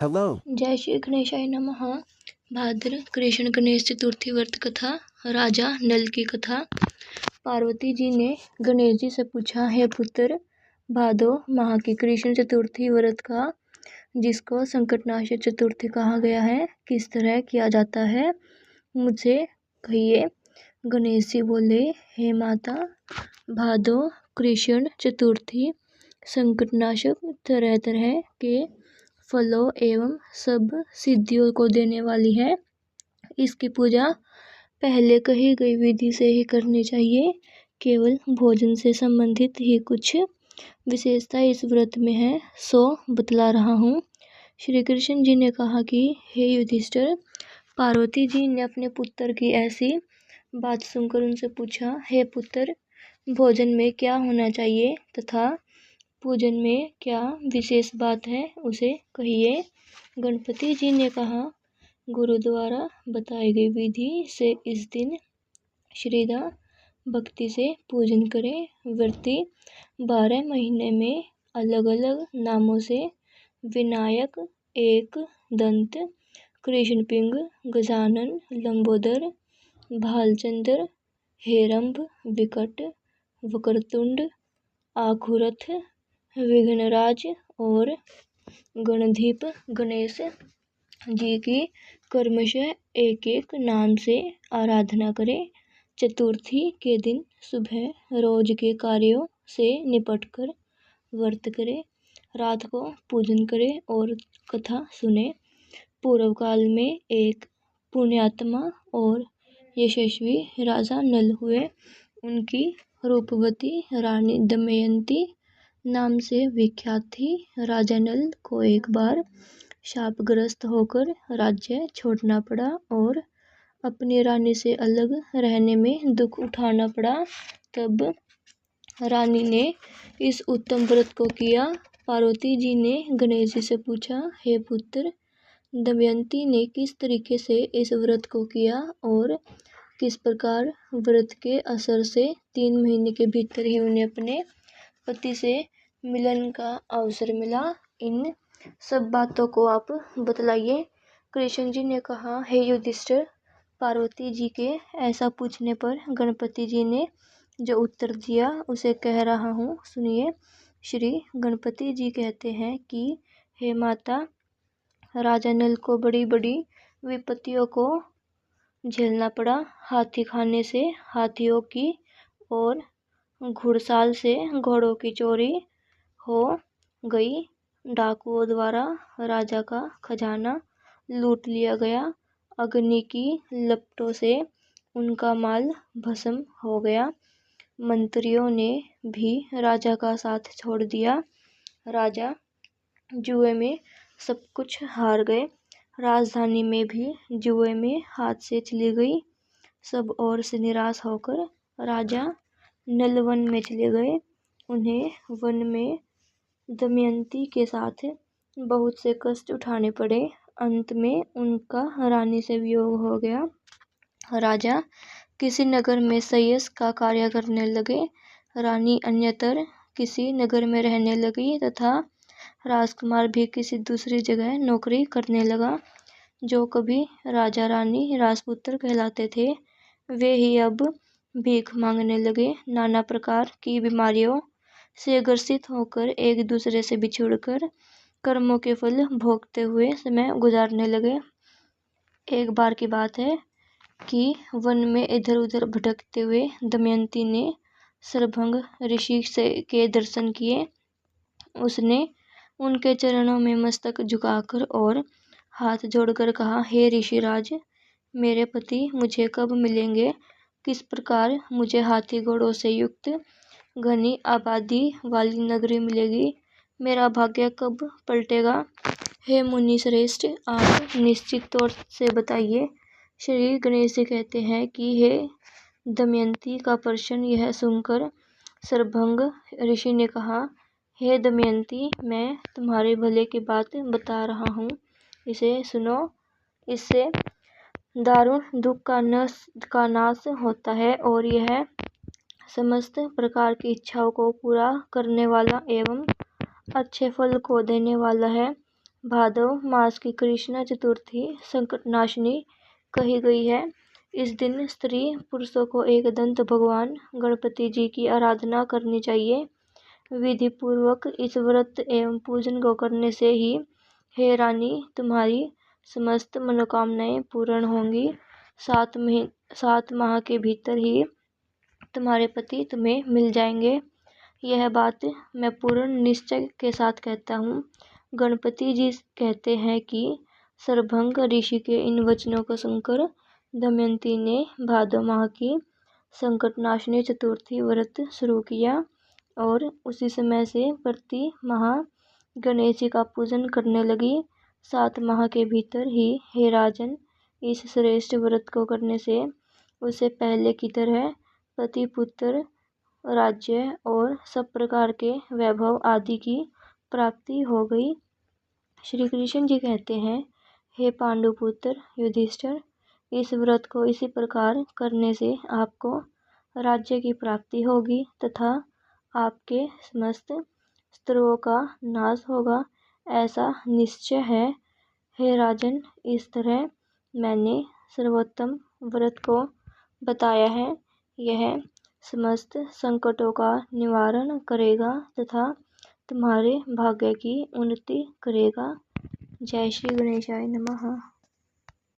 Hello. जय श्री गणेशाय नमः। भाद्र कृष्ण गणेश चतुर्थी व्रत कथा। राजा नल की कथा। पार्वती जी ने गणेश जी से पूछा, हे पुत्र, भादो माह की कृष्ण चतुर्थी व्रत का, जिसको संकटनाशक चतुर्थी कहा गया है, किस तरह किया जाता है, मुझे कहिए। गणेश जी बोले, हे माता, भादो कृष्ण चतुर्थी संकटनाशक तरह तरह के फलों एवं सब सिद्धियों को देने वाली है। इसकी पूजा पहले कही गई विधि से ही करनी चाहिए। केवल भोजन से संबंधित ही कुछ विशेषता इस व्रत में है, सो बतला रहा हूँ। श्री कृष्ण जी ने कहा कि हे युधिष्ठिर, पार्वती जी ने अपने पुत्र की ऐसी बात सुनकर उनसे पूछा, हे पुत्र, भोजन में क्या होना चाहिए तथा पूजन में क्या विशेष बात है, उसे कहिए। गणपति जी ने कहा, गुरु द्वारा बताई गई विधि से इस दिन श्रद्धा भक्ति से पूजन करें। व्रती 12 महीने में अलग अलग नामों से विनायक, एक दंत, कृष्णपिंग, गजानन, लंबोदर, भालचंद्र, हेरंब, विकट, वक्रतुंड, आखुरथ, विघ्नराज और गणधीप गणेश जी की क्रमशः एक एक नाम से आराधना करें। चतुर्थी के दिन सुबह रोज के कार्यों से निपटकर व्रत करें, रात को पूजन करें और कथा सुने। पूर्व काल में एक पुण्यात्मा और यशस्वी राजा नल हुए। उनकी रूपवती रानी दमयंती नाम से विख्यात थी। राजा नल को एक बार शापग्रस्त होकर राज्य छोड़ना पड़ा और अपनी रानी से अलग रहने में दुख उठाना पड़ा। तब रानी ने इस उत्तम व्रत को किया। पार्वती जी ने गणेश जी से पूछा, हे पुत्र, दमयंती ने किस तरीके से इस व्रत को किया और किस प्रकार व्रत के असर से 3 महीने के भीतर ही उन्हें अपने पति से मिलन का अवसर मिला। इन सब बातों को आप बतलाइए। कृष्ण जी ने कहा, हे युधिष्ठिर, पार्वती जी के ऐसा पूछने पर गणपति जी ने जो उत्तर दिया उसे कह रहा हूँ, सुनिए। श्री गणपति जी कहते हैं कि हे माता, राजा नल को बड़ी बड़ी विपत्तियों को झेलना पड़ा। हाथी खाने से हाथियों की और घुड़साल से घोड़ों की चोरी हो गई। डाकुओं द्वारा राजा का खजाना लूट लिया गया। अग्नि की लपटों से उनका माल भस्म हो गया। मंत्रियों ने भी राजा का साथ छोड़ दिया। राजा जुए में सब कुछ हार गए। राजधानी में भी जुए में हाथ से चली गई। सब ओर से निराश होकर राजा नल वन में चले गए। उन्हें वन में दमयंती के साथ बहुत से कष्ट उठाने पड़े। अंत में उनका रानी से वियोग हो गया। राजा किसी नगर में सय्यस का कार्य करने लगे। रानी अन्यतर किसी नगर में रहने लगी तथा राजकुमार भी किसी दूसरी जगह नौकरी करने लगा। जो कभी राजा रानी राजपुत्र कहलाते थे, वे ही अब भीख मांगने लगे। नाना प्रकार की बीमारियों से ग्रसित होकर एक दूसरे से बिछुड़कर कर्मों के फल भोगते हुए समय गुजारने लगे। एक बार की बात है कि वन में इधर उधर भटकते हुए दमयंती ने सरभंग ऋषि के दर्शन किए। उसने उनके चरणों में मस्तक झुकाकर और हाथ जोड़कर कहा, हे ऋषिराज, मेरे पति मुझे कब मिलेंगे? किस प्रकार मुझे हाथी घोड़ों से युक्त घनी आबादी वाली नगरी मिलेगी? मेरा भाग्य कब पलटेगा? हे मुनि श्रेष्ठ, आप निश्चित तौर से बताइए। श्री गणेश जी कहते हैं कि हे दमयंती का प्रश्न यह सुनकर सरभंग ऋषि ने कहा, हे दमयंती, मैं तुम्हारे भले की बात बता रहा हूँ, इसे सुनो। इससे दारुण दुख का नाश होता है और यह समस्त प्रकार की इच्छाओं को पूरा करने वाला एवं अच्छे फल को देने वाला है। भादव मास की कृष्ण चतुर्थी संकटनाशिनी कही गई है। इस दिन स्त्री पुरुषों को एक दंत भगवान गणपति जी की आराधना करनी चाहिए। विधि पूर्वक इस व्रत एवं पूजन को करने से ही हे रानी तुम्हारी समस्त मनोकामनाएं पूर्ण होंगी। 7 माह के भीतर ही तुम्हारे पति तुम्हें मिल जाएंगे। यह बात मैं पूर्ण निश्चय के साथ कहता हूँ। गणपति जी कहते हैं कि सरभंग ऋषि के इन वचनों को सुनकर दमयंती ने भादो माह की संकटनाशिनी चतुर्थी व्रत शुरू किया और उसी समय से प्रति माह गणेश जी का पूजन करने लगी। 7 माह के भीतर ही हे राजन इस श्रेष्ठ व्रत को करने से उसे पहले की तरह पति पुत्र राज्य और सब प्रकार के वैभव आदि की प्राप्ति हो गई। श्री कृष्ण जी कहते हैं, हे पांडुपुत्र युधिष्ठिर, इस व्रत को इसी प्रकार करने से आपको राज्य की प्राप्ति होगी तथा आपके समस्त शत्रुओं का नाश होगा, ऐसा निश्चय है। हे राजन, इस तरह मैंने सर्वोत्तम व्रत को बताया है। यह समस्त संकटों का निवारण करेगा तथा तुम्हारे भाग्य की उन्नति करेगा। जय श्री गणेशाय नमः।